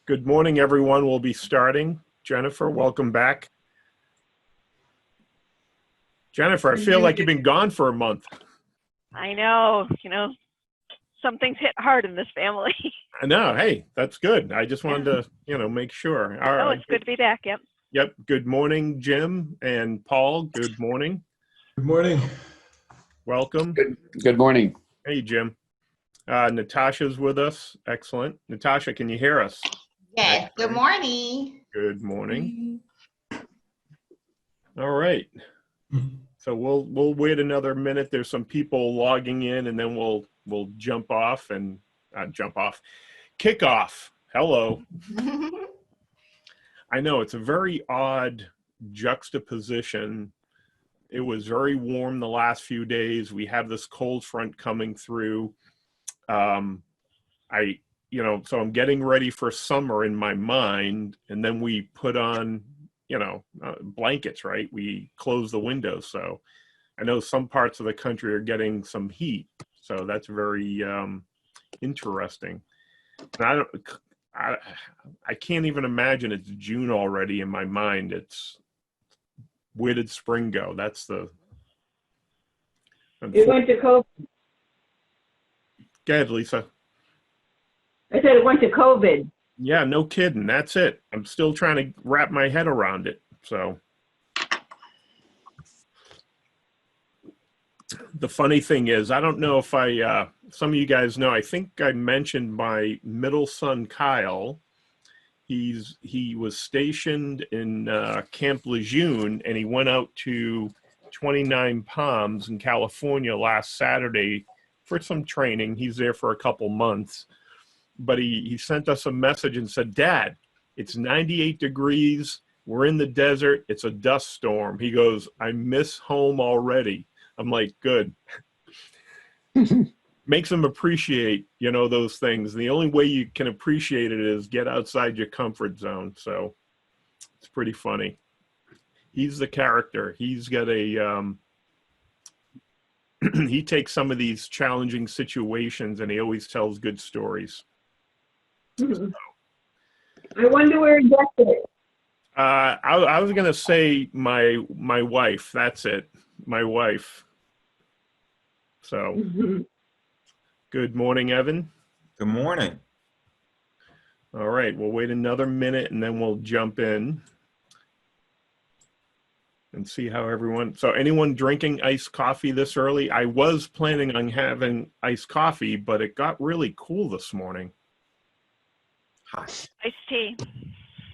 Good morning, everyone. We'll be starting. Jennifer, welcome back. Jennifer, I feel like you've been gone for a month. I know, some things hit hard in this family. I know. Hey, that's good. I just wanted to, make sure. All right. It's good to be back. Yep. Yep. Good morning, Jim and Paul. Good morning. Good morning. Welcome. Good morning. Hey, Jim. Natasha's with us. Excellent. Natasha, can you hear us? Yes. Good morning. Good morning. All right. So we'll wait another minute. There's some people logging in, and then we'll jump off and kick off. Hello. I know it's a very odd juxtaposition. It was very warm the last few days. We have this cold front coming through. So I'm getting ready for summer in my mind, and then we put on, blankets, right? We close the windows. So I know some parts of the country are getting some heat. So that's very interesting. And I can't even imagine it's June already in my mind. It's, where did spring go? That's the... It went to COVID. Go ahead, Lisa. I said it went to COVID. Yeah, no kidding. That's it. I'm still trying to wrap my head around it. So the funny thing is, I don't know if some of you guys know, I think I mentioned my middle son, Kyle. He was stationed in Camp Lejeune, and he went out to 29 Palms in California last Saturday for some training. He's there for a couple months. But he sent us a message and said, "Dad, it's 98 degrees. We're in the desert. It's a dust storm." He goes, "I miss home already." I'm like, good. Makes him appreciate, those things. And the only way you can appreciate it is get outside your comfort zone. So it's pretty funny. He's the character. He's got he takes some of these challenging situations and he always tells good stories. I wonder where he gets it. I was gonna say my wife. That's it, my wife. So, Good morning, Evan. Good morning. All right, we'll wait another minute and then we'll jump in and see how everyone. So, anyone drinking iced coffee this early? I was planning on having iced coffee, but it got really cool this morning. Hot. Iced tea.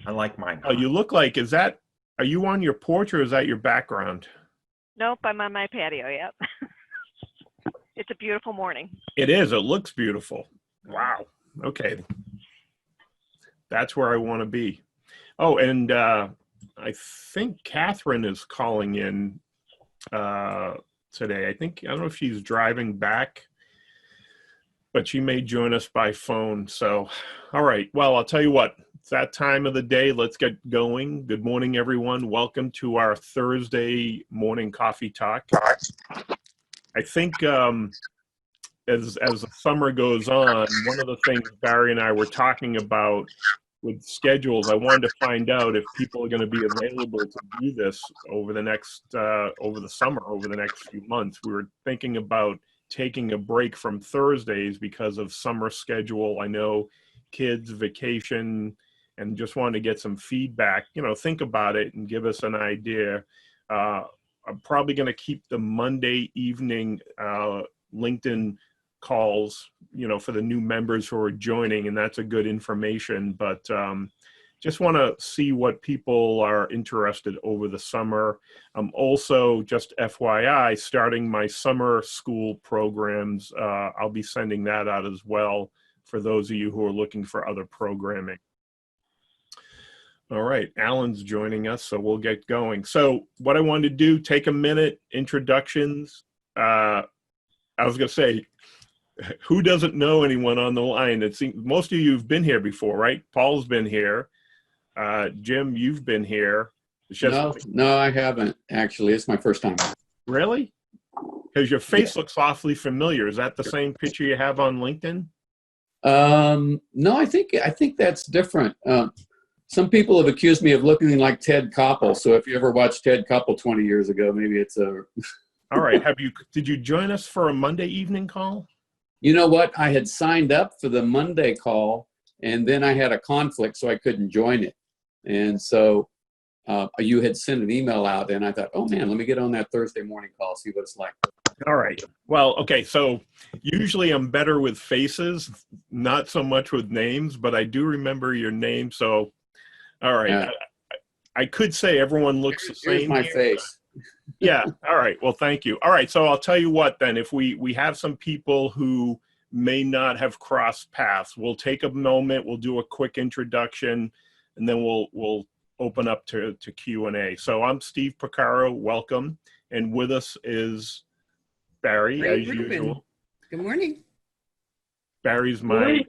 I like mine. Oh, you look like, are you on your porch or is that your background? Nope, I'm on my patio. Yep. It's a beautiful morning. It is. It looks beautiful. Wow. Okay. That's where I want to be. Oh, and I think Catherine is calling in today. I don't know if she's driving back, but she may join us by phone. So, all right. Well, I'll tell you what. It's that time of the day. Let's get going. Good morning, everyone. Welcome to our Thursday morning coffee talk. I think as the summer goes on, one of the things Barry and I were talking about with schedules, I wanted to find out if people are going to be available to do this over the next over the summer, over the next few months. We were thinking about taking a break from Thursdays because of summer schedule. I know kids, vacation, and just wanted to get some feedback. Think about it and give us an idea. I'm probably going to keep the Monday evening LinkedIn calls, for the new members who are joining, and that's a good information. But just want to see what people are interested over the summer. Also, just FYI, starting my summer school programs. I'll be sending that out as well for those of you who are looking for other programming. All right, Alan's joining us, so we'll get going. So what I wanted to do, take a minute, introductions. I was going to say, who doesn't know anyone on the line? It seems most of you have been here before, right? Paul's been here. Jim, you've been here. No, I haven't, actually. It's my first time. Really? Because your face looks awfully familiar. Is that the same picture you have on LinkedIn? No, I think that's different. Some people have accused me of looking like Ted Koppel. So if you ever watched Ted Koppel 20 years ago, maybe it's a. All right. Did you join us for a Monday evening call? You know what? I had signed up for the Monday call, and then I had a conflict, so I couldn't join it. And so you had sent an email out, and I thought, oh man, let me get on that Thursday morning call, see what it's like. All right. Well, okay. So usually I'm better with faces, not so much with names, but I do remember your name. So, all right. Yeah. I could say everyone looks the same. Here's my face. Yeah. All right. Well, thank you. All right. So I'll tell you what then, if we have some people who may not have crossed paths, we'll take a moment, we'll do a quick introduction, and then we'll open up to Q&A. So I'm Steve Picaro. Welcome. And with us is Barry, Ray as Rubin. usual. Good morning. Barry's my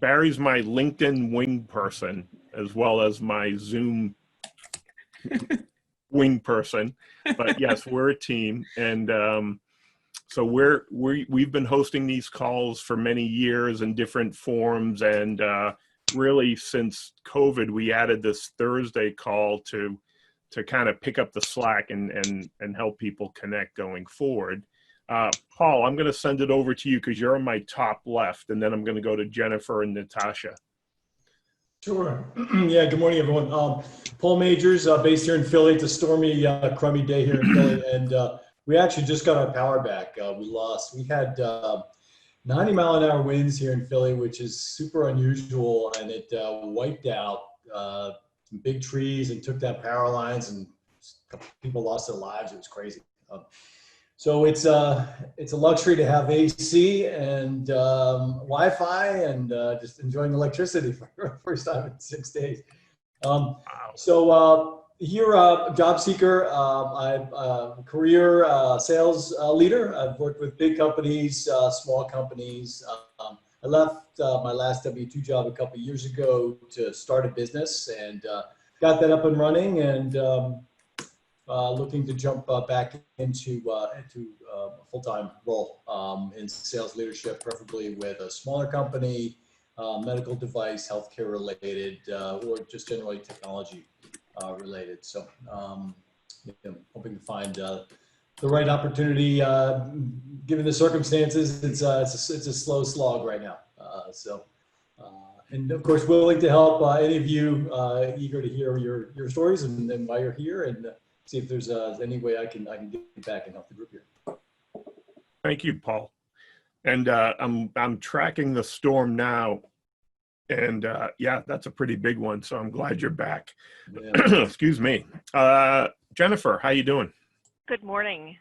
LinkedIn wing person, as well as my Zoom wing person. But yes, we're a team, and so we've been hosting these calls for many years in different forms, and really since COVID, we added this Thursday call to kind of pick up the slack and help people connect going forward. Paul, I'm going to send it over to you because you're on my top left, and then I'm going to go to Jennifer and Natasha. Sure. Yeah, good morning, everyone. Paul Majors, based here in Philly. It's a stormy, crummy day here in Philly, and we actually just got our power back. We had 90-mile-an-hour winds here in Philly, which is super unusual, and it wiped out some big trees and took down power lines, and a couple people lost their lives. It was crazy. So it's a luxury to have AC and Wi-Fi and just enjoying electricity for the first time in 6 days. So here, job seeker, I'm a career sales leader. I've worked with big companies, small companies. I left my last W-2 job a couple of years ago to start a business and got that up and running, and looking to jump back into a full-time role in sales leadership, preferably with a smaller company, medical device, healthcare related, or just generally technology related. So, hoping to find the right opportunity. Given the circumstances, it's a slow slog right now. And of course, willing to help any of you eager to hear your stories and why you're here, and see if there's any way I can get back and help the group here. Thank you, Paul. And I'm tracking the storm now, and yeah, that's a pretty big one. So I'm glad you're back. Yeah. Excuse me, Jennifer. How you doing? Good morning.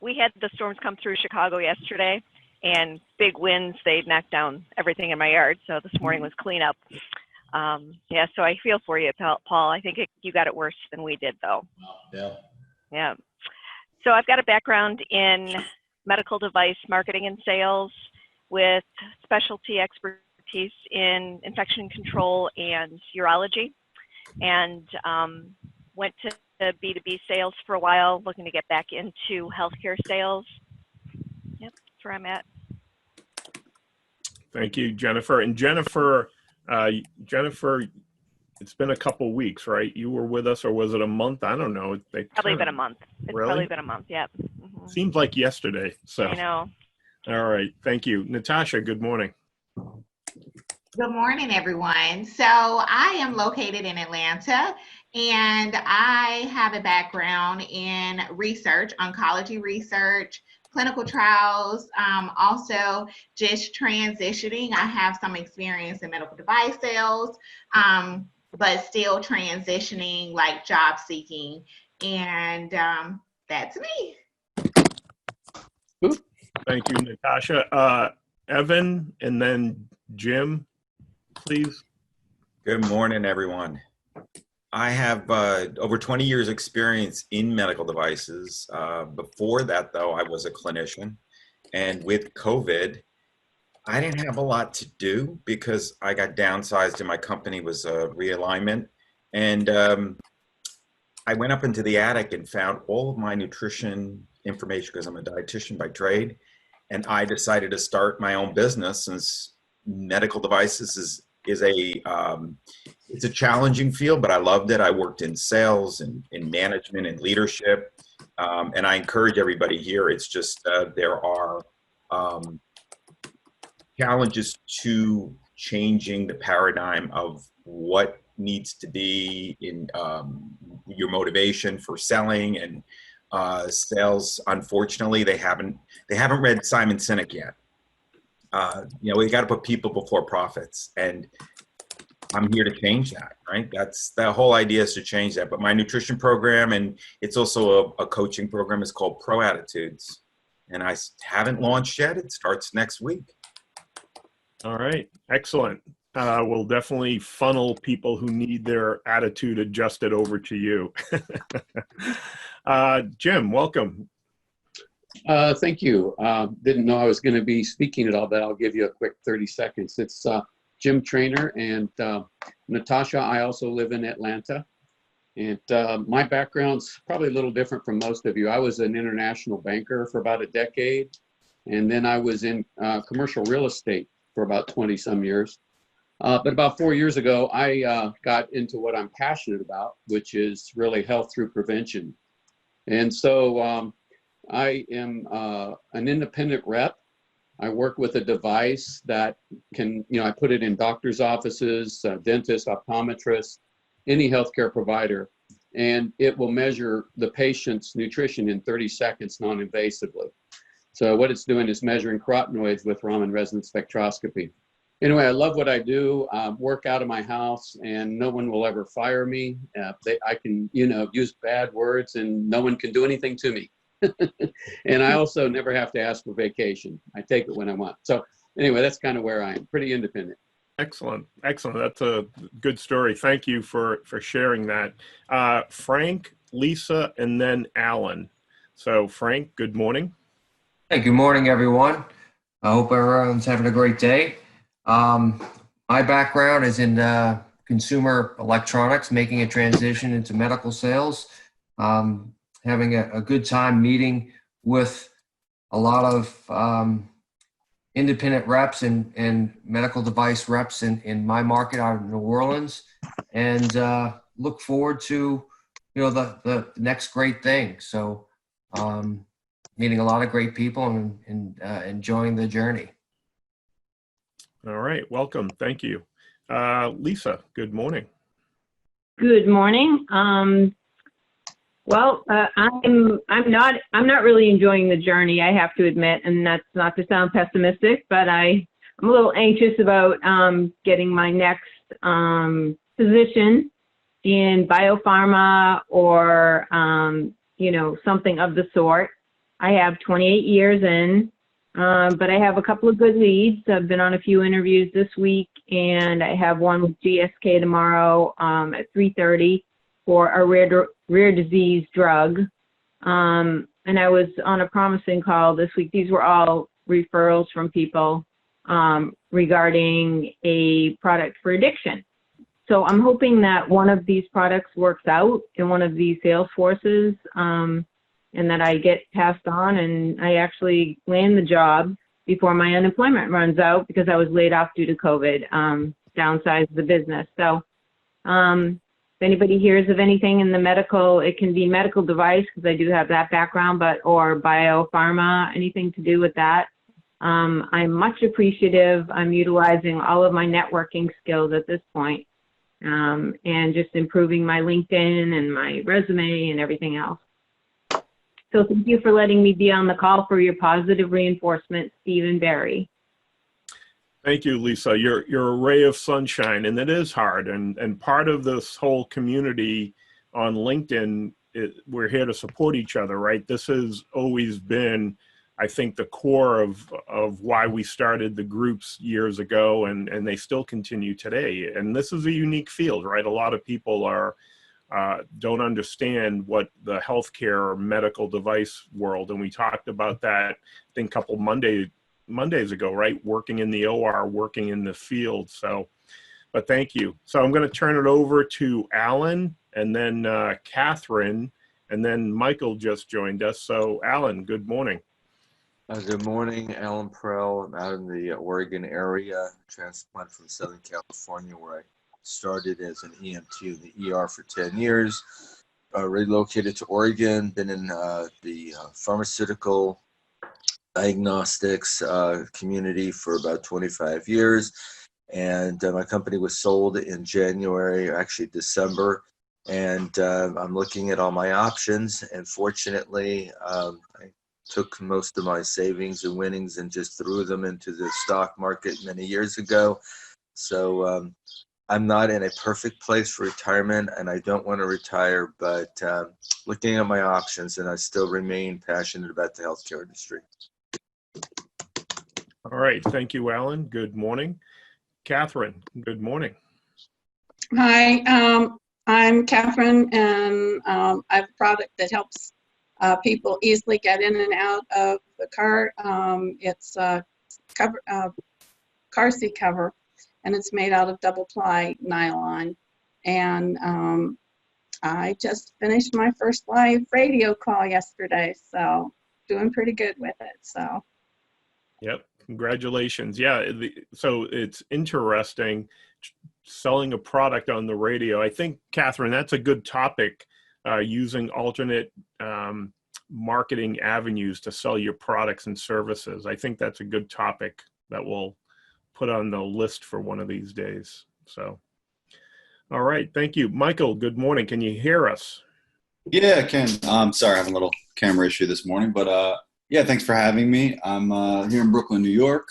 We had the storms come through Chicago yesterday, and big winds. They knocked down everything in my yard. So this morning was cleanup. Yeah, so I feel for you, Paul. I think you got it worse than we did, though. Yeah. Yeah. So I've got a background in medical device marketing and sales with specialty expertise in infection control and urology, and went to B2B sales for a while, looking to get back into healthcare sales. Yep, that's where I'm at. Thank you, Jennifer. And Jennifer, it's been a couple weeks, right? You were with us, or was it a month? I don't know. Probably been a month. It's really? Probably been a month, yeah. Mm-hmm. Seems like yesterday. So I know. All right. Thank you. Natasha, good morning. Good morning, everyone. So I am located in Atlanta, and I have a background in research, oncology research, clinical trials, also just transitioning. I have some experience in medical device sales, but still transitioning, like job seeking. And that's me. Thank you, Natasha. Evan, and then Jim, please. Good morning, everyone. I have over 20 years experience in medical devices. Before that, though, I was a clinician. And with COVID, I didn't have a lot to do because I got downsized and my company was a realignment. And I went up into the attic and found all of my nutrition information because I'm a dietitian by trade. And I decided to start my own business since medical devices is it's a challenging field, but I loved it. I worked in sales and in management and leadership, and I encourage everybody here. It's just there are challenges to changing the paradigm of what needs to be in your motivation for selling and sales. Unfortunately, they haven't read Simon Sinek yet. We got to put people before profits, and I'm here to change that. Right? That's the whole idea, is to change that. But my nutrition program, and it's also a coaching program, is called Pro Attitudes, and I haven't launched yet. It starts next week. All right, excellent. We'll definitely funnel people who need their attitude adjusted over to you. Jim, welcome. Thank you. Didn't know I was going to be speaking at all, but I'll give you a quick 30 seconds. It's Jim Trainer and Natasha. I also live in Atlanta. And my background's probably a little different from most of you. I was an international banker for about a decade. And then I was in commercial real estate for about 20 some years. But about 4 years ago, I got into what I'm passionate about, which is really health through prevention. And so I am an independent rep. I work with a device that can, I put it in doctor's offices, dentists, optometrists, any healthcare provider, and it will measure the patient's nutrition in 30 seconds non-invasively. So what it's doing is measuring carotenoids with Raman resonance spectroscopy. Anyway, I love what I do. Work out of my house, and no one will ever fire me. I can, use bad words, and no one can do anything to me. And I also never have to ask for vacation. I take it when I want. So anyway, that's kind of where I am. Pretty independent. Excellent. Excellent. That's a good story. Thank you for sharing that. Frank, Lisa, and then Alan. So Frank, good morning. Hey, good morning, everyone. I hope everyone's having a great day. My background is in consumer electronics, making a transition into medical sales. Having a good time meeting with a lot of independent reps and medical device reps in my market out of New Orleans, and look forward to the next great thing. So meeting a lot of great people and enjoying the journey. All right, welcome. Thank you. Lisa, good morning. Good morning. Well, I'm not really enjoying the journey, I have to admit, and that's not to sound pessimistic, but I'm a little anxious about getting my next position in biopharma or something of the sort. I have 28 years in, but I have a couple of good leads. I've been on a few interviews this week, and I have one with GSK tomorrow at 3:30 for a rare disease drug. And I was on a promising call this week. These were all referrals from people regarding a product for addiction. So I'm hoping that one of these products works out in one of these sales forces, and that I get passed on and I actually land the job before my unemployment runs out, because I was laid off due to COVID, downsized the business. So if anybody hears of anything in the medical, it can be medical device, because I do have that background, or biopharma, anything to do with that. I'm much appreciative. I'm utilizing all of my networking skills at this point, and just improving my LinkedIn and my resume and everything else. So thank you for letting me be on the call for your positive reinforcement, Steve and Barry. Thank you, Lisa. You're a ray of sunshine, and it is hard. And part of this whole community on LinkedIn, we're here to support each other, right? This has always been, I think, the core of why we started the groups years ago, and they still continue today. And this is a unique field, right? A lot of people don't understand what the healthcare or medical device world, and we talked about that, I think, a couple Mondays ago, right? Working in the OR, working in the field. So, but thank you. So I'm going to turn it over to Alan, and then Catherine, and then Michael just joined us. So Alan, good morning. Good morning, Alan Perel. I'm out in the Oregon area, transplant from Southern California, where I started as an EMT in the ER for 10 years. Relocated to Oregon, been in the pharmaceutical diagnostics community for about 25 years. And my company was sold in January, actually December. And I'm looking at all my options. And fortunately, I took most of my savings and winnings and just threw them into the stock market many years ago. So I'm not in a perfect place for retirement, and I don't want to retire, but looking at my options, and I still remain passionate about the healthcare industry. All right. Thank you, Alan. Good morning. Catherine, good morning. Hi, I'm Catherine, and I have a product that helps people easily get in and out of the car. It's a car seat cover, and it's made out of double ply nylon. And I just finished my first live radio call yesterday, so doing pretty good with it. So. Yep. Congratulations. Yeah. So it's interesting selling a product on the radio. I think, Catherine, that's a good topic, using alternate marketing avenues to sell your products and services. I think that's a good topic that we'll put on the list for one of these days. So, all right. Thank you. Michael, good morning. Can you hear us? Yeah, I can. I'm sorry, I have a little camera issue this morning, but yeah, thanks for having me. I'm here in Brooklyn, New York.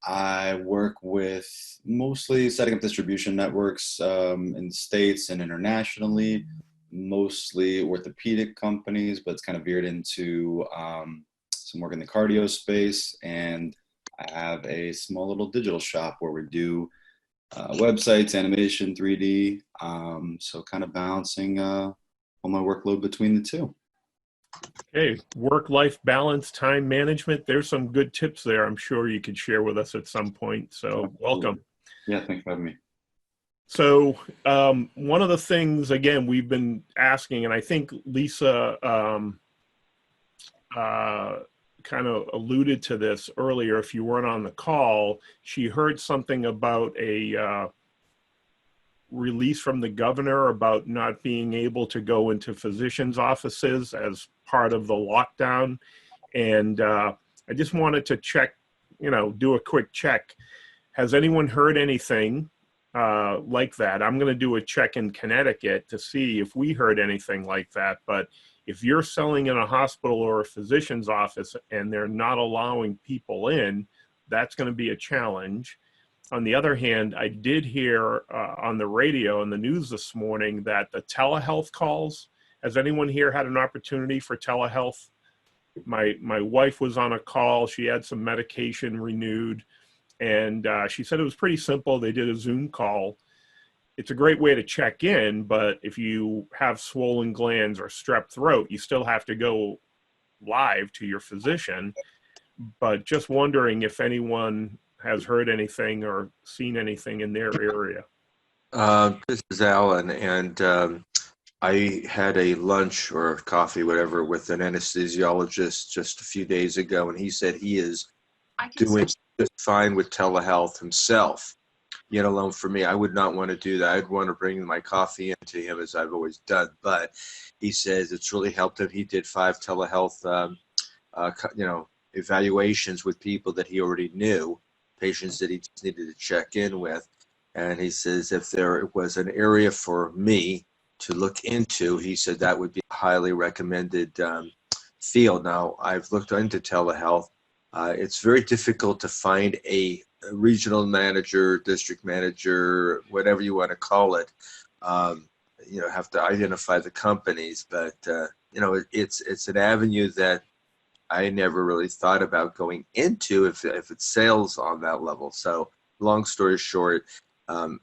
I work with mostly setting up distribution networks in the States and internationally, mostly orthopedic companies, but it's kind of veered into some work in the cardio space. And I have a small little digital shop where we do websites, animation, 3D. So kind of balancing all my workload between the two. Okay, work-life balance, time management. There's some good tips there I'm sure you could share with us at some point. So welcome. Yeah, thanks for having me. So one of the things, again, we've been asking, and I think Lisa kind of alluded to this earlier, if you weren't on the call, she heard something about a release from the governor about not being able to go into physicians' offices as part of the lockdown. And I just wanted to check, do a quick check. Has anyone heard anything like that? I'm going to do a check in Connecticut to see if we heard anything like that. But if you're selling in a hospital or a physician's office and they're not allowing people in, that's going to be a challenge. On the other hand, I did hear on the radio and the news this morning that the telehealth calls, has anyone here had an opportunity for telehealth? My wife was on a call. She had some medication renewed, and she said it was pretty simple. They did a Zoom call. It's a great way to check in, but if you have swollen glands or strep throat, you still have to go live to your physician. But just wondering if anyone has heard anything or seen anything in their area. This is Alan, and I had a lunch or coffee, whatever, with an anesthesiologist just a few days ago, and he said he is doing just fine with telehealth himself. Yet alone for me, I would not want to do that. I'd want to bring my coffee into him as I've always done. But he says it's really helped him. He did 5 telehealth, evaluations with people that he already knew, patients that he just needed to check in with. And he says if there was an area for me to look into, he said that would be a highly recommended field. Now, I've looked into telehealth. It's very difficult to find a regional manager, district manager, whatever you want to call it. Have to identify the companies, but it's an avenue that I never really thought about going into if it's sales on that level. So long story short,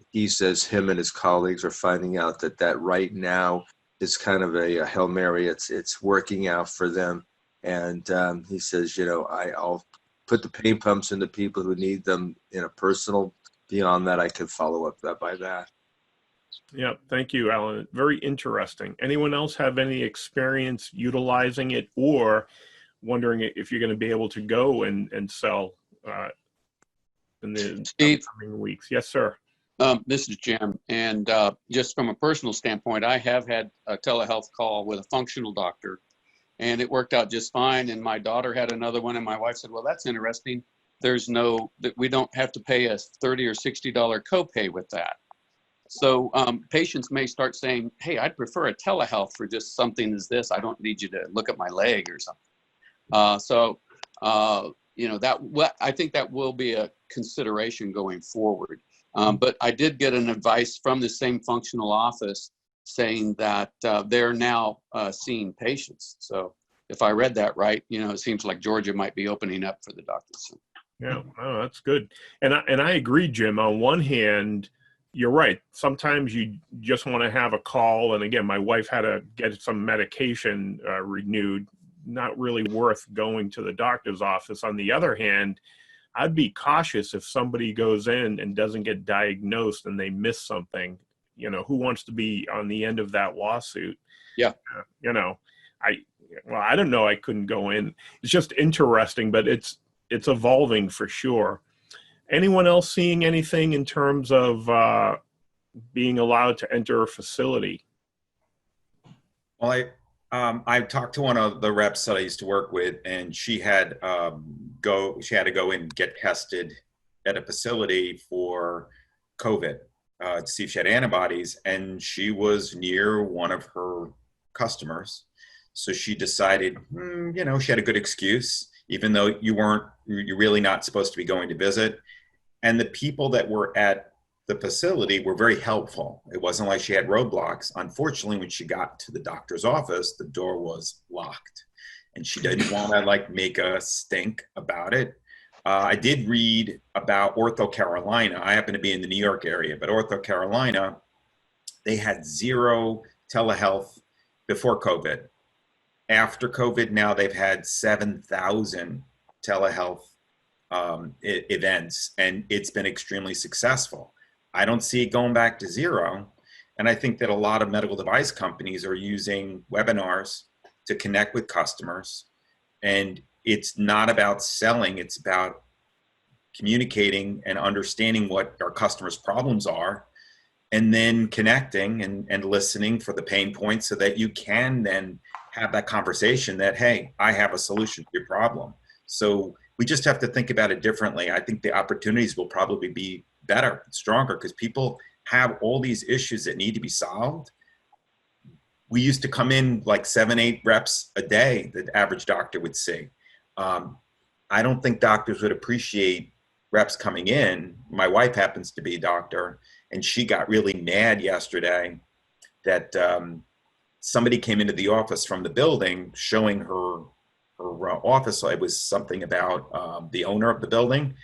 he says him and his colleagues are finding out that right now is kind of a Hail Mary. It's working out for them. And he says, I'll put the pain pumps into people who need them in a personal. Beyond that, I can follow up by that. Yeah, thank you, Alan. Very interesting. Anyone else have any experience utilizing it or wondering if you're going to be able to go and sell in the Steve, upcoming weeks. Yes, sir. this is Jim. And just from a personal standpoint, I have had a telehealth call with a functional doctor, and it worked out just fine. And my daughter had another one, and my wife said, well, that's interesting. We don't have to pay a $30 or $60 copay with that. So patients may start saying, hey, I'd prefer a telehealth for just something as this. I don't need you to look at my leg or something. I think that will be a consideration going forward. But I did get an advice from the same functional office saying that they're now seeing patients. So if I read that right, it seems like Georgia might be opening up for the doctors. Yeah, oh, that's good. And I agree, Jim. On one hand, you're right. Sometimes you just want to have a call. And again, my wife had to get some medication renewed. Not really worth going to the doctor's office. On the other hand, I'd be cautious if somebody goes in and doesn't get diagnosed and they miss something. Who wants to be on the end of that lawsuit? Yeah. I don't know. I couldn't go in. It's just interesting, but it's evolving for sure. Anyone else seeing anything in terms of being allowed to enter a facility? Well, I talked to one of the reps that I used to work with, and she had to go in and get tested at a facility for COVID to see if she had antibodies, and she was near one of her customers. So she decided, she had a good excuse, even though you're really not supposed to be going to visit. And the people that were at the facility were very helpful. It wasn't like she had roadblocks. Unfortunately, when she got to the doctor's office, the door was locked, and she didn't want to make a stink about it. I did read about Ortho Carolina. I happen to be in the New York area, but Ortho Carolina, they had 0 telehealth before COVID. After COVID, now they've had 7,000 telehealth events, and it's been extremely successful. I don't see it going back to 0. And I think that a lot of medical device companies are using webinars to connect with customers. And it's not about selling, it's about communicating and understanding what our customers' problems are, and then connecting and listening for the pain points so that you can then have that conversation that, hey, I have a solution to your problem. So we just have to think about it differently. I think the opportunities will probably be better, stronger, because people have all these issues that need to be solved. We used to come in like 7, 8 reps a day that the average doctor would see. I don't think doctors would appreciate reps coming in. My wife happens to be a doctor, and she got really mad yesterday that somebody came into the office from the building showing her office. It was something about the owner of the building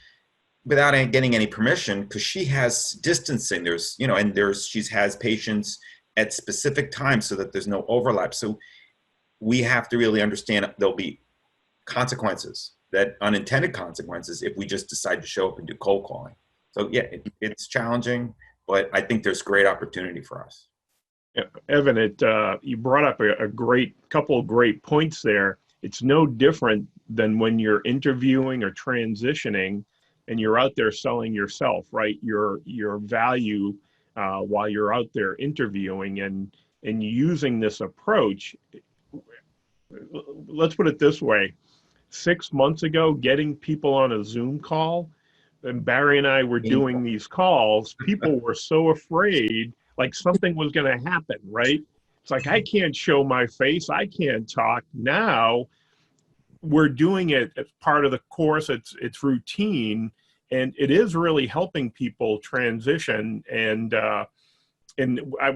without getting any permission, because she has distancing. She has patients at specific times so that there's no overlap. So we have to really understand there'll be consequences, that unintended consequences, if we just decide to show up and do cold calling. So yeah, it's challenging, but I think there's great opportunity for us. Yeah, Evan, you brought up a couple of great points there. It's no different than when you're interviewing or transitioning and you're out there selling yourself, right? Your value while you're out there interviewing and using this approach. Let's put it this way. 6 months ago, getting people on a Zoom call, and Barry and I were doing these calls, people were so afraid like something was going to happen, right? It's like, I can't show my face. I can't talk. Now we're doing it as part of the course. It's routine, and it is really helping people transition. And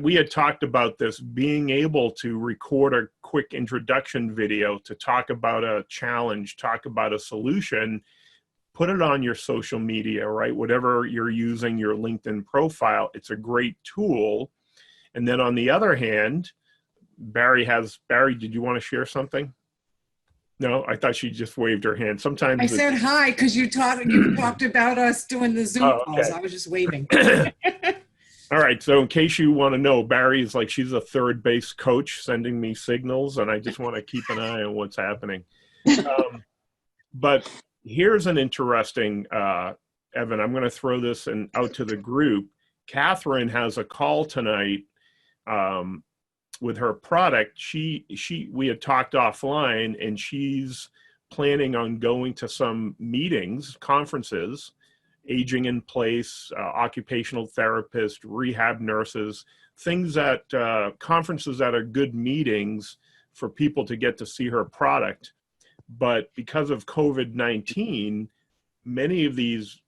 we had talked about this, being able to record a quick introduction video to talk about a challenge, talk about a solution, put it on your social media, right? Whatever you're using, your LinkedIn profile, it's a great tool. And then on the other hand, Barry, did you want to share something? No, I thought she just waved her hand. Sometimes I said hi because you talked about us doing the Zoom calls. I was just waving. All right. So in case you want to know, Barry's she's a third base coach sending me signals, and I just want to keep an eye on what's happening. But here's an interesting, Evan, I'm going to throw this out to the group. Catherine has a call tonight with her product. We had talked offline, and she's planning on going to some meetings, conferences, aging in place, occupational therapists, rehab nurses, things that conferences that are good meetings for people to get to see her product. But because of COVID-19, many of these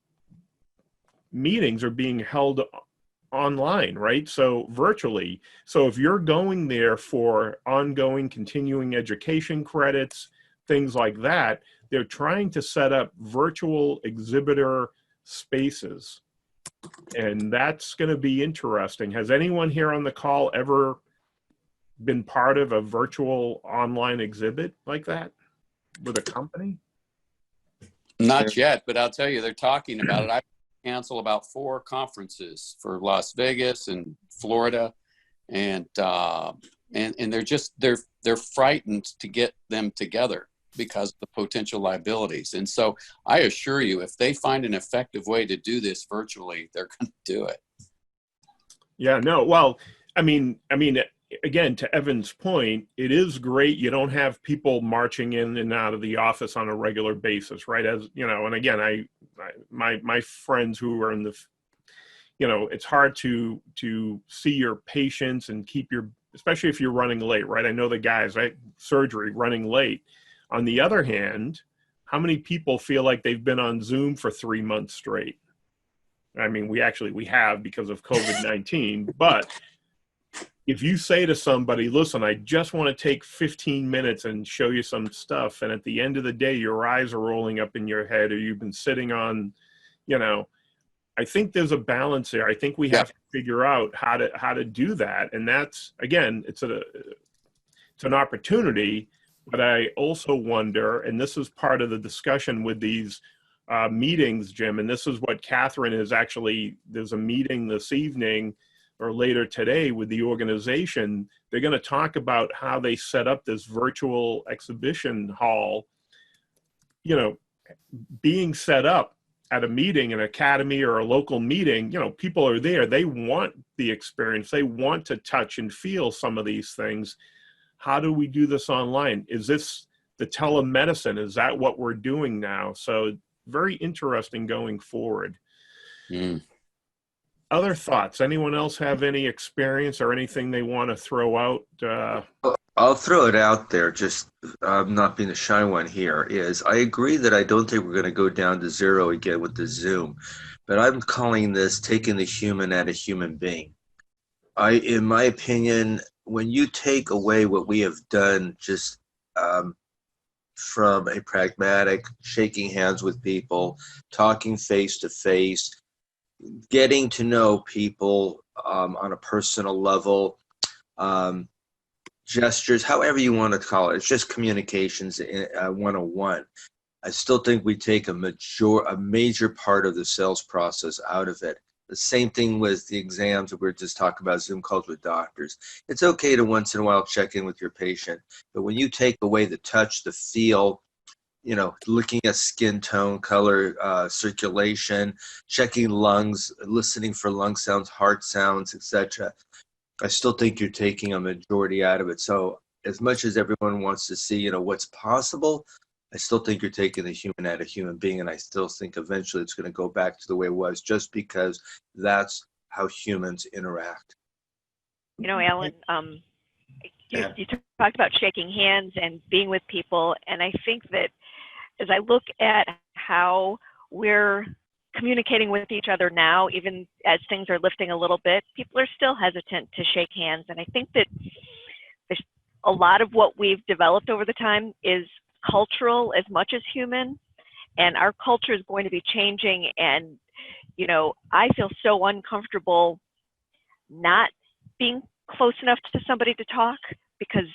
meetings are being held online, right? So virtually. So if you're going there for ongoing continuing education credits, things like that, they're trying to set up virtual exhibitor spaces. And that's going to be interesting. Has anyone here on the call ever been part of a virtual online exhibit like that with a company? Not yet, but I'll tell you, they're talking about it. I cancel about 4 conferences for Las Vegas and Florida, and they're frightened to get them together because of the potential liabilities. And so I assure you, if they find an effective way to do this virtually, they're going to do it. Yeah, no, well, I mean, again, to Evan's point, it is great. You don't have people marching in and out of the office on a regular basis, right? As you know, and again, my friends who are in the, it's hard to see your patients and keep especially if you're running late, right? I know the guys, right? Surgery running late. On the other hand, how many people feel like they've been on Zoom for 3 months straight? I mean, we have because of COVID-19, but if you say to somebody, listen, I just want to take 15 minutes and show you some stuff, and at the end of the day, your eyes are rolling up in your head, or you've been sitting on, I think there's a balance there. I think we have to figure out how to do that. And that's, again, it's an opportunity, but I also wonder, and this is part of the discussion with these meetings, Jim, and this is what Catherine is actually, there's a meeting this evening or later today with the organization. They're going to talk about how they set up this virtual exhibition hall, being set up at a meeting, an academy or a local meeting. People are there. They want the experience. They want to touch and feel some of these things. How do we do this online? Is this the telemedicine? Is that what we're doing now? So very interesting going forward. Other thoughts? Anyone else have any experience or anything they want to throw out? I'll throw it out there, just not being a shy one here, is I agree that I don't think we're going to go down to zero again with the Zoom, but I'm calling this taking the human at a human being. In my opinion, when you take away what we have done just from a pragmatic shaking hands with people, talking face to face, getting to know people on a personal level, gestures, however you want to call it. It's just communications 101. I still think we take a major part of the sales process out of it. The same thing with the exams that we were just talking about, Zoom calls with doctors. It's okay to once in a while check in with your patient, but when you take away the touch, the feel, looking at skin tone, color, circulation, checking lungs, listening for lung sounds, heart sounds, etc., I still think you're taking a majority out of it. So as much as everyone wants to see, what's possible, I still think you're taking the human at a human being, and I still think eventually it's going to go back to the way it was, just because that's how humans interact. Alan, you talked about shaking hands and being with people, and I think that as I look at how we're communicating with each other now, even as things are lifting a little bit, people are still hesitant to shake hands. And I think that there's a lot of what we've developed over the time is cultural as much as human, and our culture is going to be changing. And I feel so uncomfortable not being close enough to somebody to talk, because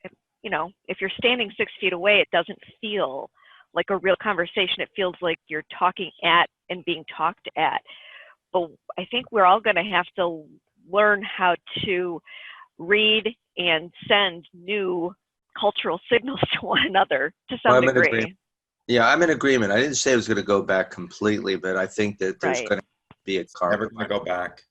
if you're standing 6 feet away, it doesn't feel like a real conversation. It feels like you're talking at and being talked at. But I think we're all going to have to learn how to read and send new cultural signals to one another to Well, some I'm in degree. agreement. Yeah, I'm in agreement. I didn't say it was going to go back completely, but I think that there's Right. going to be a Never going to go back.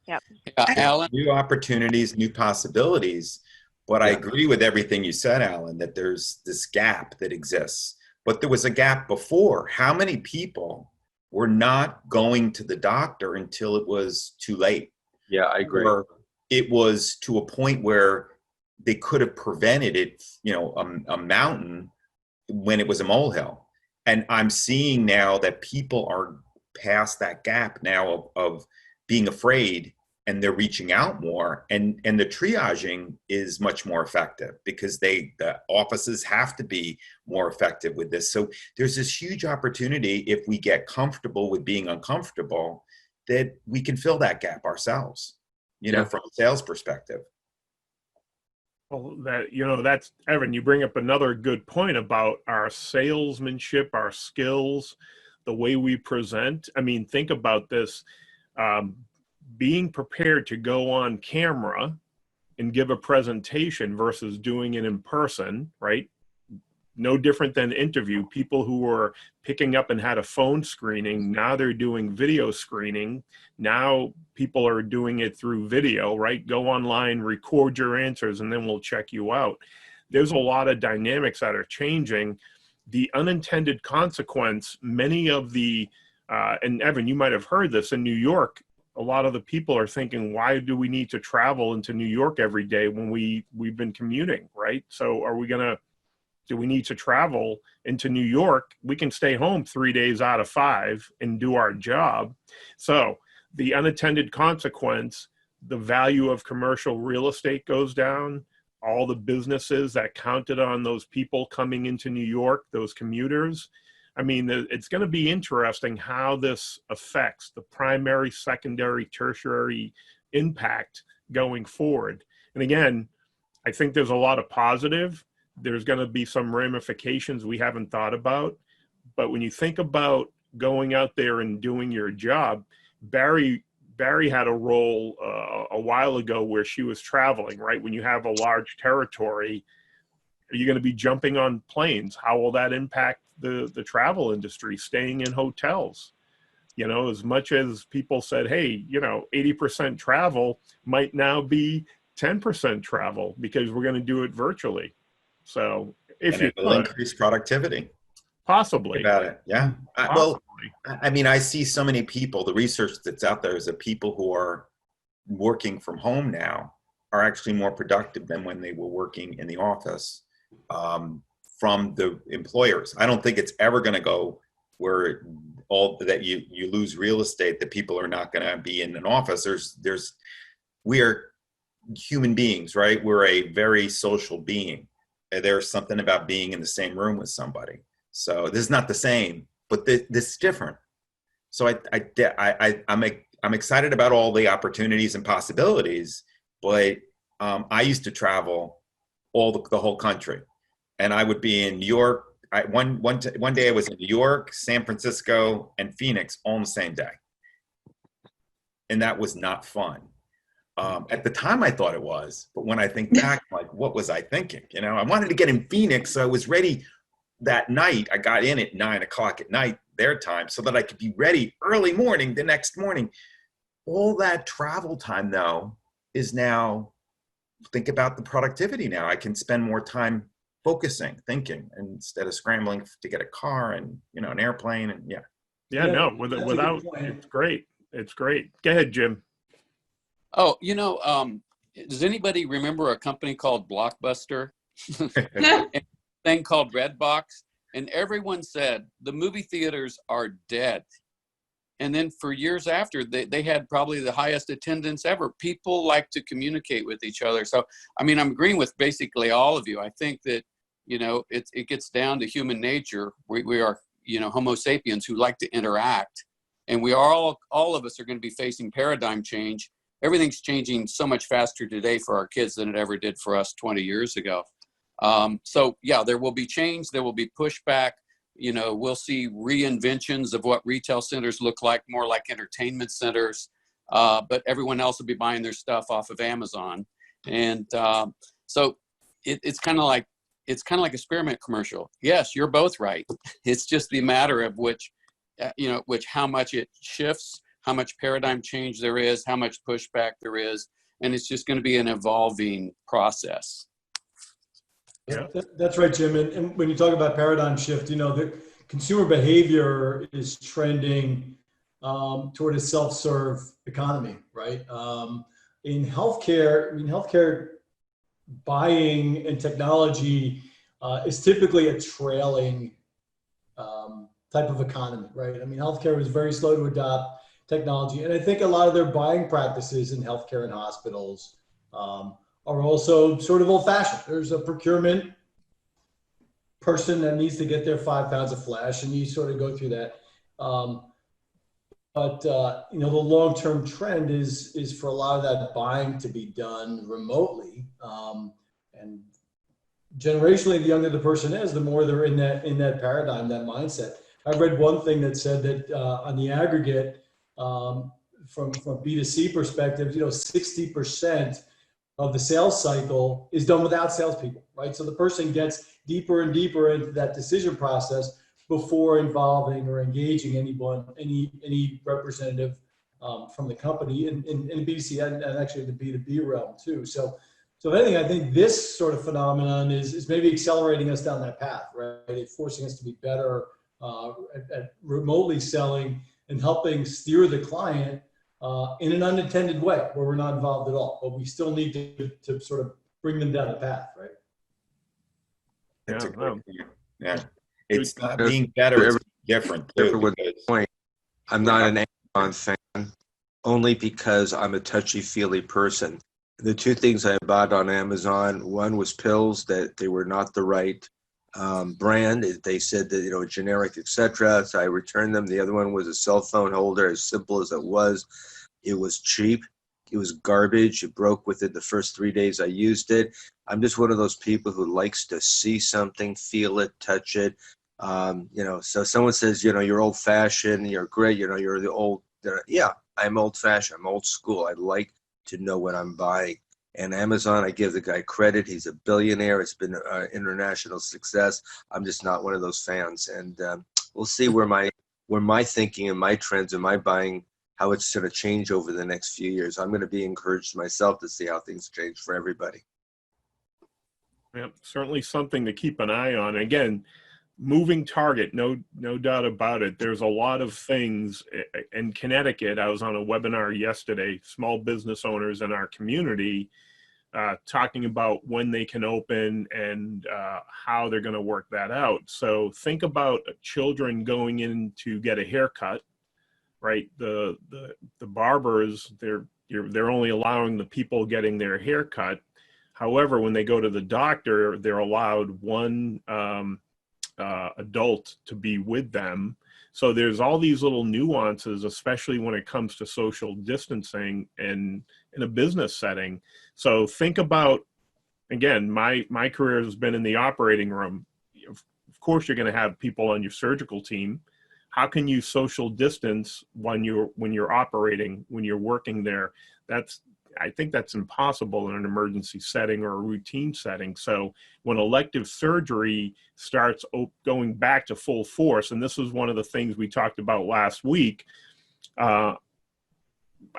Yep. Alan, New opportunities, new possibilities. But I Yeah. agree with everything you said, Alan, that there's this gap that exists. But there was a gap before. How many people were not going to the doctor until it was too late? Yeah, I agree. Or it was to a point where they could have prevented it, you know, a mountain when it was a molehill. And I'm seeing now that people are past that gap now of being afraid, and they're reaching out more, and the triaging is much more effective because the offices have to be more effective with this. So there's this huge opportunity, if we get comfortable with being uncomfortable, that we can fill that gap ourselves, you know, Yeah. from a sales perspective. Well, that's Evan, you bring up another good point about our salesmanship, our skills, the way we present. I mean, think about this. Being prepared to go on camera and give a presentation versus doing it in person, right? No different than interview. People who were picking up and had a phone screening, now they're doing video screening. Now people are doing it through video, right? Go online, record your answers, and then we'll check you out. There's a lot of dynamics that are changing. The unintended consequence, many of the, and Evan, you might have heard this in New York, a lot of the people are thinking, why do we need to travel into New York every day when we've been commuting, right? So do we need to travel into New York? We can stay home 3 days out of 5 and do our job. So the unintended consequence, the value of commercial real estate goes down. All the businesses that counted on those people coming into New York, those commuters. I mean, it's going to be interesting how this affects the primary, secondary, tertiary impact going forward. And again, I think there's a lot of positive. There's going to be some ramifications we haven't thought about. But when you think about going out there and doing your job, Barry had a role a while ago where she was traveling, right? When you have a large territory, are you going to be jumping on planes? How will that impact the travel industry, staying in hotels? You know, as much as people said, hey, 80% travel might now be 10% travel because we're going to do it virtually. So if And you it will increase productivity. Possibly. Think about it. Yeah. I mean, I see so many people, the research that's out there is that people who are working from home now are actually more productive than when they were working in the office, from the employers. I don't think it's ever going to go where all that you lose real estate, that people are not going to be in an office. We are human beings, right? We're a very social being. There's something about being in the same room with somebody. So this is not the same, but this is different. So I'm excited about all the opportunities and possibilities, but I used to travel the whole country, and I would be in New York. One day I was in New York, San Francisco, and Phoenix all on the same day, and that was not fun. At the time I thought it was, but when I think back, like, what was I thinking? I wanted to get in Phoenix, so I was ready that night. I got in at 9:00 at night, their time, so that I could be ready early morning the next morning. All that travel time, though, is now, think about the productivity now. I can spend more time focusing, thinking, instead of scrambling to get a car and, an airplane. And without, it's great. It's great. Go ahead, Jim. Oh, does anybody remember a company called Blockbuster? A thing called Redbox? And everyone said the movie theaters are dead. And then for years after, they had probably the highest attendance ever. People like to communicate with each other. So, I mean, I'm agreeing with basically all of you. I think that, it gets down to human nature. We are, Homo sapiens who like to interact. And we are all of us are going to be facing paradigm change. Everything's changing so much faster today for our kids than it ever did for us 20 years ago. So yeah, there will be change. There will be pushback. We'll see reinventions of what retail centers look like, more like entertainment centers. But everyone else will be buying their stuff off of Amazon. And so it's kind of like a spearmint commercial. Yes, you're both right. It's just the matter of how much it shifts, how much paradigm change there is, how much pushback there is, and it's just going to be an evolving process. Yeah. That's right, Jim. And when you talk about paradigm shift, the consumer behavior is trending toward a self-serve economy, right? In healthcare, healthcare buying and technology is typically a trailing type of economy, right? Healthcare was very slow to adopt technology, and I think a lot of their buying practices in healthcare and hospitals are also sort of old-fashioned. There's a procurement person that needs to get their 5 pounds of flesh, and you sort of go through that. But the long-term trend is for a lot of that buying to be done remotely, and generationally, the younger the person is, the more they're in that paradigm, that mindset. I read one thing that said that on the aggregate, from B2C perspective, 60% of the sales cycle is done without salespeople, right? So the person gets deeper and deeper into that decision process before involving or engaging any representative from the company in B2C and actually the B2B realm too. So if anything, I think this sort of phenomenon is maybe accelerating us down that path, right? It's forcing us to be better at remotely selling and helping steer the client in an unintended way where we're not involved at all, but we still need to sort of bring them down the path, right? That's Yeah, a great point. Yeah. It's not Good. being better, it's different too. With the because point, I'm not an Amazon fan only because I'm a touchy-feely person. The two things I bought on Amazon, one was pills that they were not the right brand. They said that, generic, etc. So I returned them. The other one was a cell phone holder, as simple as it was. It was cheap. It was garbage. It broke within the first 3 days I used it. I'm just one of those people who likes to see something, feel it, touch it. So someone says, you're old fashioned, you're great, you're the old, yeah, I'm old fashioned, I'm old school. I like to know what I'm buying. And Amazon, I give the guy credit. He's a billionaire. It's been an international success. I'm just not one of those fans. And we'll see where my thinking and my trends and my buying, how it's going to change over the next few years. I'm going to be encouraged myself to see how things change for everybody. Yeah, certainly something to keep an eye on. Again, moving target, no doubt about it. There's a lot of things in Connecticut. I was on a webinar yesterday, small business owners in our community, talking about when they can open and how they're going to work that out. So think about children going in to get a haircut, right? The barbers, they're only allowing the people getting their haircut. However, when they go to the doctor, they're allowed one adult to be with them. So there's all these little nuances, especially when it comes to social distancing and in a business setting. So think about, again, my career has been in the operating room. Of course, you're going to have people on your surgical team. How can you social distance when you're operating, when you're working there? I think that's impossible in an emergency setting or a routine setting. So when elective surgery starts going back to full force, and this was one of the things we talked about last week, I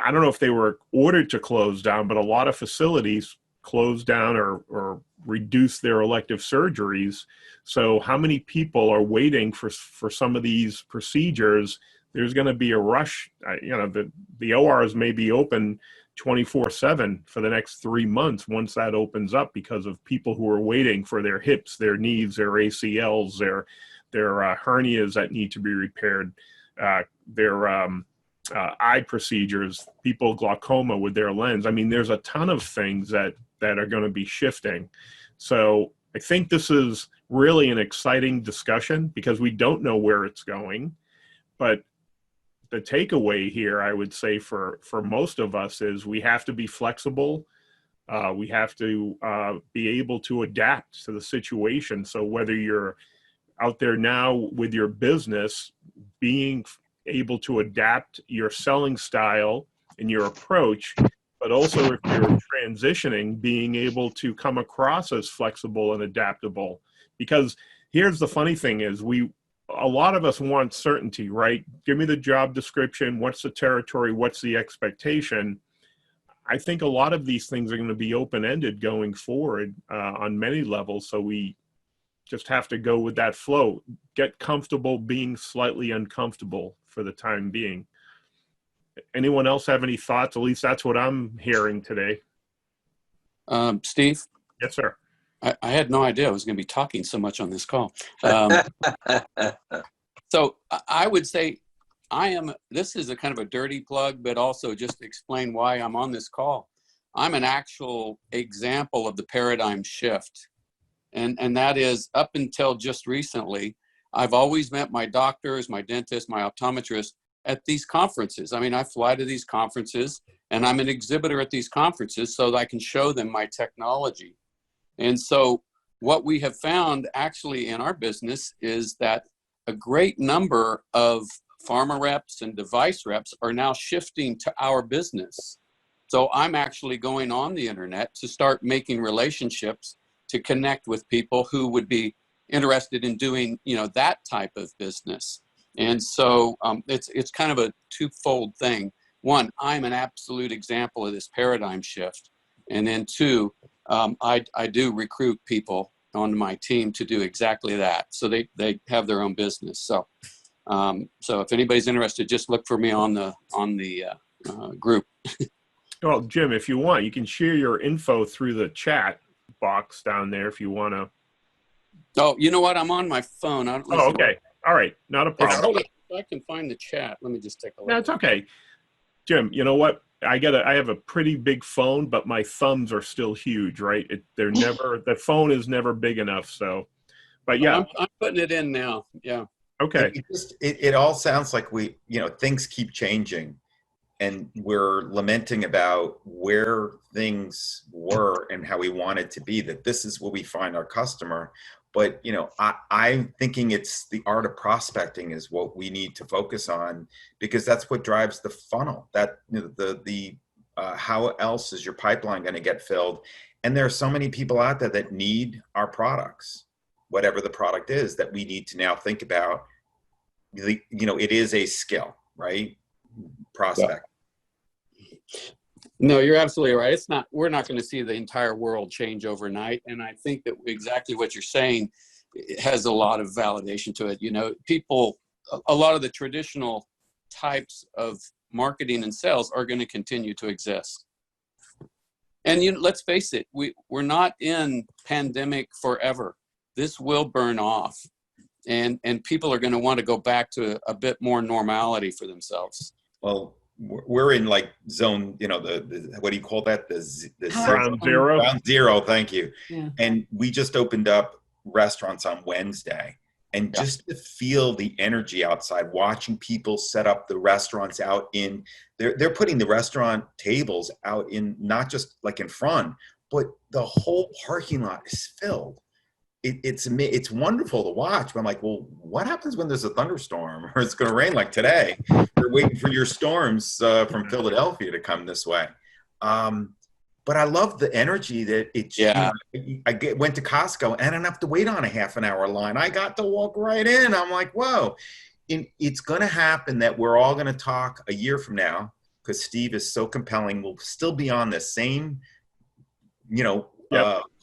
don't know if they were ordered to close down, but a lot of facilities closed down or reduced their elective surgeries. So how many people are waiting for some of these procedures? There's going to be a rush. The ORs may be open 24/7 for the next 3 months once that opens up, because of people who are waiting for their hips, their knees, their ACLs, their hernias that need to be repaired, their eye procedures, people glaucoma with their lens. I mean, there's a ton of things that are going to be shifting. So I think this is really an exciting discussion because we don't know where it's going, but the takeaway here, I would say for most of us, is we have to be flexible. We have to be able to adapt to the situation. So whether you're out there now with your business, being able to adapt your selling style and your approach, but also if you're transitioning, being able to come across as flexible and adaptable. Because here's the funny thing is a lot of us want certainty, right? Give me the job description. What's the territory? What's the expectation? I think a lot of these things are going to be open-ended going forward on many levels. So we just have to go with that flow, get comfortable being slightly uncomfortable for the time being. Anyone else have any thoughts? At least that's what I'm hearing today. Steve? Yes, sir. I had no idea I was going to be talking so much on this call. So I would say this is a kind of a dirty plug, but also just to explain why I'm on this call. I'm an actual example of the paradigm shift. And that is, up until just recently, I've always met my doctors, my dentists, my optometrists at these conferences. I mean, I fly to these conferences and I'm an exhibitor at these conferences so that I can show them my technology. And so what we have found actually in our business is that a great number of pharma reps and device reps are now shifting to our business. So I'm actually going on the internet to start making relationships to connect with people who would be interested in doing, that type of business. And so it's kind of a twofold thing. One, I'm an absolute example of this paradigm shift. And then two, I do recruit people onto my team to do exactly that. So they have their own business. So if anybody's interested, just look for me on the group. Well, Jim, if you want, you can share your info through the chat box down there if you want to. Oh, you know what? I'm on my phone. Okay. All right. Not a problem. If I can find the chat, let me just take a look. No, it's okay. Jim, you know what? I have a pretty big phone, but my thumbs are still huge, right? The phone is never big enough. So, but yeah. I'm putting it in now. Yeah. Okay. It all sounds like things keep changing. And we're lamenting about where things were and how we want it to be, that this is where we find our customer. But, I'm thinking it's the art of prospecting is what we need to focus on, because that's what drives the funnel. That how else is your pipeline going to get filled? And there are so many people out there that need our products, whatever the product is, that we need to now think about. It is a skill, right? Prospect. No, you're absolutely right. We're not going to see the entire world change overnight. And I think that exactly what you're saying has a lot of validation to it. A lot of the traditional types of marketing and sales are going to continue to exist. And let's face it, we're not in pandemic forever. This will burn off. And people are going to want to go back to a bit more normality for themselves. Well, we're in like zone, the what do you call that? The ground zero. Ground zero. Thank you. Yeah. And we just opened up restaurants on Wednesday, and just to feel the energy outside, watching people set up the restaurants out in, they're putting the restaurant tables out in, not just like in front, but the whole parking lot is filled. It's wonderful to watch. But I'm like, well, what happens when there's a thunderstorm or it's going to rain like today? We're waiting for your storms from Philadelphia to come this way. But I love the energy that it's. Yeah. Went to Costco and I didn't have to wait on a half an hour line. I got to walk right in. I'm like, whoa. It's going to happen that we're all going to talk a year from now, because Steve is so compelling. We'll still be on the same,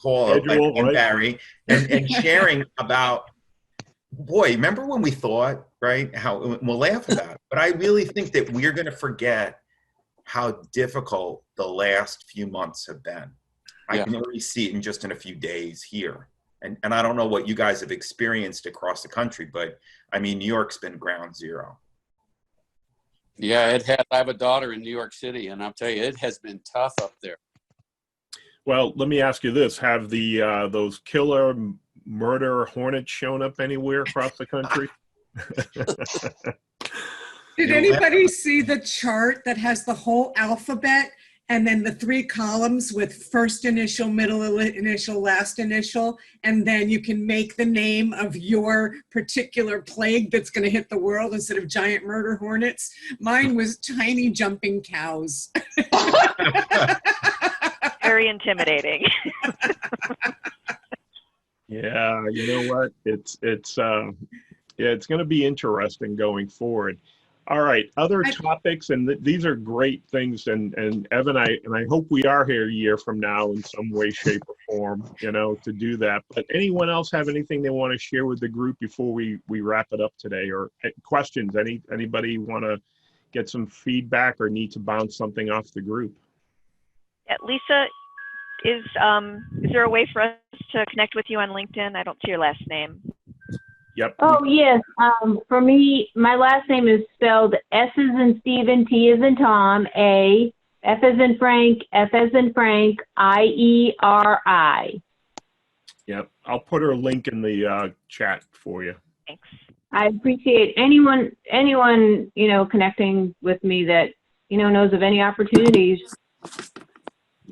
call and Barry and sharing about, boy, remember when we thought, right, how we'll laugh about it, but I really think that we're going to forget how difficult the last few months have been. I can already see it in a few days here. And I don't know what you guys have experienced across the country, but I mean, New York's been ground zero. Yeah, I have a daughter in New York City, and I'll tell you, it has been tough up there. Well, let me ask you this. Have those killer murder hornets shown up anywhere across the country? Did anybody see the chart that has the whole alphabet and then the 3 columns with first initial, middle initial, last initial, and then you can make the name of your particular plague that's going to hit the world instead of giant murder hornets. Mine was tiny jumping cows. Very intimidating. Yeah, you know what? Yeah, it's going to be interesting going forward. All right, other topics, and these are great things. And Evan, I hope we are here a year from now in some way, shape, or form, you know, to do that. But anyone else have anything they want to share with the group before we wrap it up today, or questions? Anybody want to get some feedback or need to bounce something off the group? Yeah, Lisa, is there a way for us to connect with you on LinkedIn? I don't see your last name. Yep. Oh, yes. For me, my last name is spelled S as in Stephen, T as in Tom, A, F as in Frank, F as in Frank, I-E-R-I. Yep. I'll put her link in the chat for you. Thanks. I appreciate anyone, you know, connecting with me that, you know, knows of any opportunities.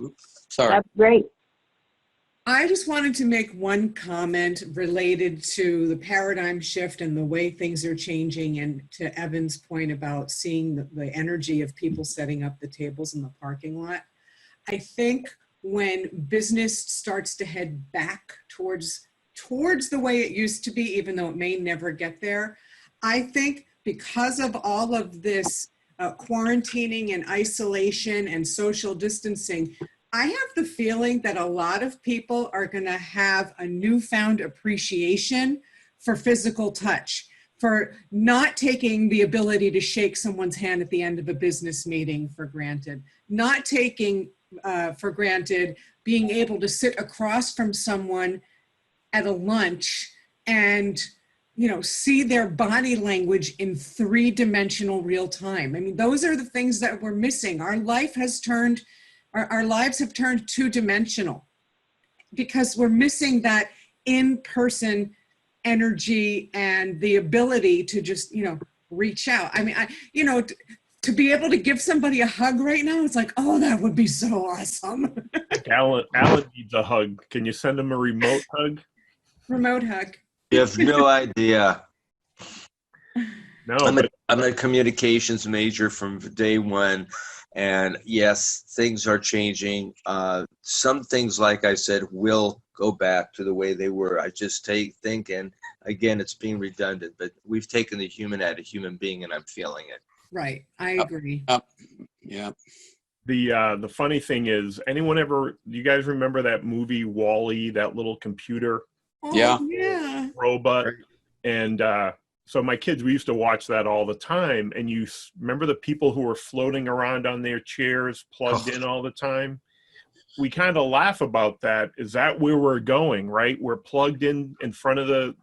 Oops, sorry. That's great. I just wanted to make one comment related to the paradigm shift and the way things are changing, and to Evan's point about seeing the energy of people setting up the tables in the parking lot. I think when business starts to head back towards the way it used to be, even though it may never get there, I think because of all of this quarantining and isolation and social distancing, I have the feeling that a lot of people are going to have a newfound appreciation for physical touch, for not taking the ability to shake someone's hand at the end of a business meeting for granted, not taking for granted being able to sit across from someone at a lunch and, you know, see their body language in 3-dimensional real time. I mean, those are the things that we're missing. Our life has turned Our lives have turned 2-dimensional because we're missing that in-person energy and the ability to just, you know, reach out. I mean, you know, to be able to give somebody a hug right now, it's like, oh, that would be so awesome. Alan needs a hug. Can you send him a remote hug? Remote hug. You have no idea. No, I'm a communications major from day one. And yes, things are changing. Some things, like I said, will go back to the way they were. I just think, and again, it's being redundant, but we've taken the human out of human being, and I'm feeling it. Right. I agree. Yeah. The funny thing is, you guys remember that movie Wall-E, that little computer Yeah. robot? And so my kids, we used to watch that all the time. And you remember the people who were floating around on their chairs, plugged in all the time? We kind of laugh about that. Is that where we're going, right? We're plugged in front of the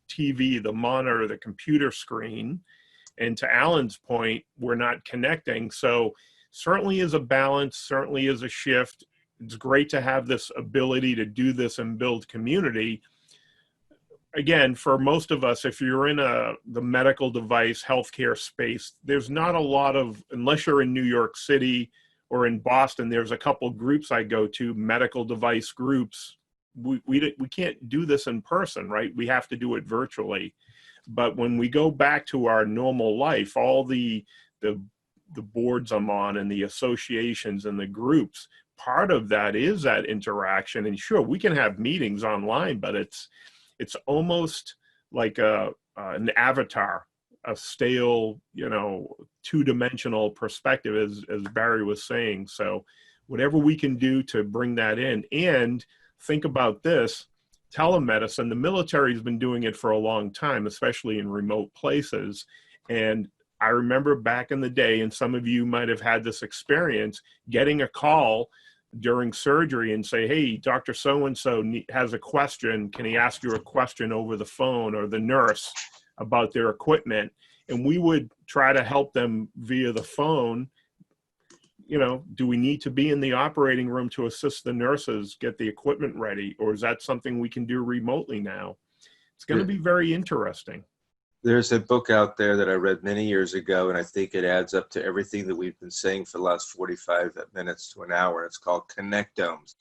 TV, the monitor, the computer screen. And to Alan's point, we're not connecting. So certainly is a balance, certainly is a shift. It's great to have this ability to do this and build community. Again, for most of us, if you're in the medical device healthcare space, there's not a lot of, unless you're in New York City or in Boston, there's a couple groups I go to, medical device groups. We can't do this in person, right? We have to do it virtually. But when we go back to our normal life, all the boards I'm on and the associations and the groups, part of that is that interaction. And sure, we can have meetings online, but it's almost like an avatar, a stale, you know, 2-dimensional perspective, as Barry was saying. So whatever we can do to bring that in. And think about this, telemedicine, the military has been doing it for a long time, especially in remote places. And I remember back in the day, and some of you might have had this experience, getting a call during surgery and say, hey, Dr. So-and-so has a question. Can he ask you a question over the phone, or the nurse about their equipment? And we would try to help them via the phone. You know, do we need to be in the operating room to assist the nurses get the equipment ready? Or is that something we can do remotely now? It's going to be very interesting. There's a book out there that I read many years ago, and I think it adds up to everything that we've been saying for the last 45 minutes to an hour. It's called Connectomes,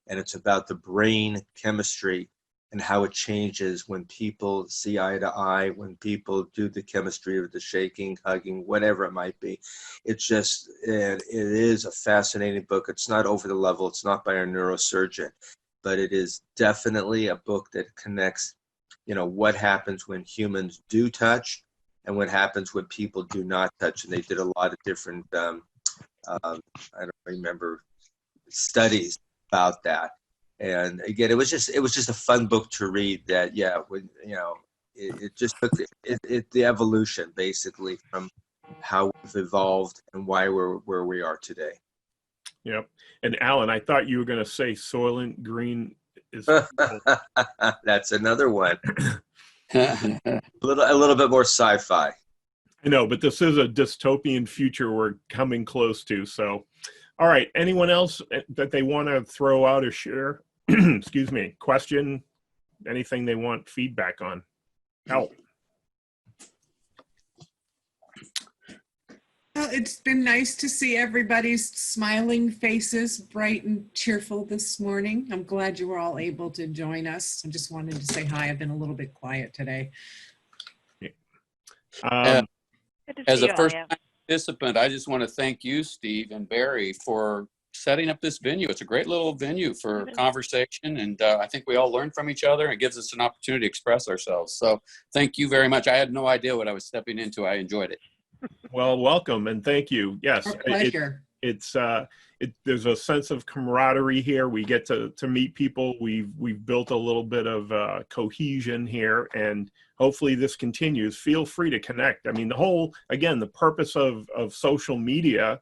and it's about the brain chemistry and how it changes when people see eye to eye, when people do the chemistry of the shaking, hugging, whatever it might be. It's just, it is a fascinating book. It's not over the level. It's not by a neurosurgeon, but it is definitely a book that connects, what happens when humans do touch and what happens when people do not touch. And they did a lot of different, I don't remember, studies about that. And again, it was just a fun book to read that, it just took the evolution basically from how we've evolved and why we're where we are today. Yep. And Alan, I thought you were going to say Soylent Green is. That's another one. a little bit more sci-fi. I know, but this is a dystopian future we're coming close to. So, all right. Anyone else that they want to throw out or share? Excuse me. Question? Anything they want feedback on? Help. Well, it's been nice to see everybody's smiling faces, bright and cheerful this morning. I'm glad you were all able to join us. I just wanted to say hi. I've been a little bit quiet today. Good to As see a you all, first-time participant, I just want to thank you, Steve and Barry, for setting up this venue. It's a great little venue for conversation, and I think we all learn from each other. It gives us an opportunity to express ourselves. So thank you very much. I had no idea what I was stepping into. I enjoyed it. Well, welcome and thank you. Yes, Our pleasure. There's a sense of camaraderie here. We get to meet people. We've built a little bit of cohesion here, and hopefully this continues. Feel free to connect. I mean, the purpose of social media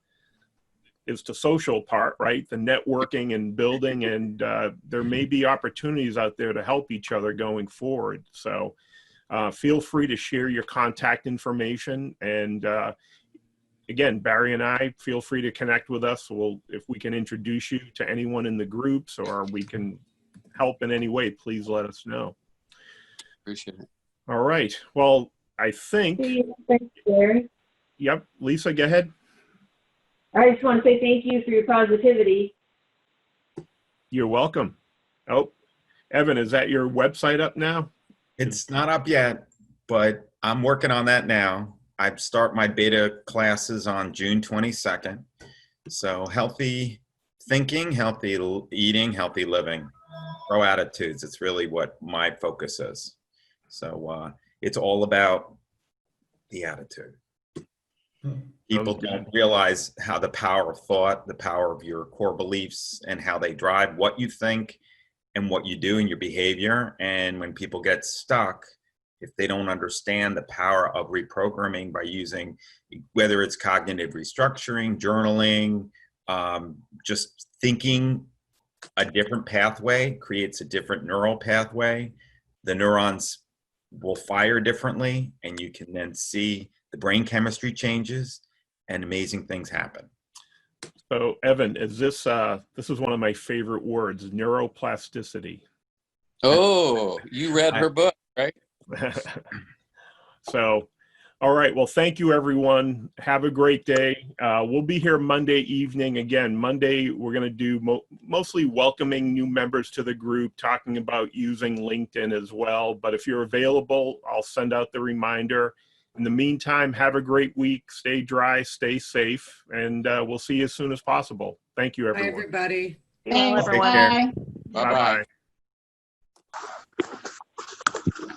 is the social part, right? The networking and building, and there may be opportunities out there to help each other going forward. So feel free to share your contact information. And again, Barry and I, feel free to connect with us. If we can introduce you to anyone in the groups or we can help in any way, please let us know. Appreciate it. All right. Well, I think. Thanks, Barry. Yep. Lisa, go ahead. I just want to say thank you for your positivity. You're welcome. Oh, Evan, is that your website up now? It's not up yet, but I'm working on that now. I start my beta classes on June 22nd. So healthy thinking, healthy eating, healthy living, grow attitudes. It's really what my focus is. So it's all about the attitude. People don't realize how the power of thought, the power of your core beliefs, and how they drive what you think and what you do in your behavior. And when people get stuck, if they don't understand the power of reprogramming by using, whether it's cognitive restructuring, journaling, just thinking a different pathway creates a different neural pathway. The neurons will fire differently, and you can then see the brain chemistry changes and amazing things happen. So Evan, is this is one of my favorite words, neuroplasticity. Oh, you read her book, right? So, all right. Well, thank you, everyone. Have a great day. We'll be here Monday evening. Again, Monday, we're going to do mostly welcoming new members to the group, talking about using LinkedIn as well. But if you're available, I'll send out the reminder. In the meantime, have a great week. Stay dry, stay safe, and we'll see you as soon as possible. Thank you, everyone. Bye, everybody. Well, Thanks. everyone. Bye. Bye-bye.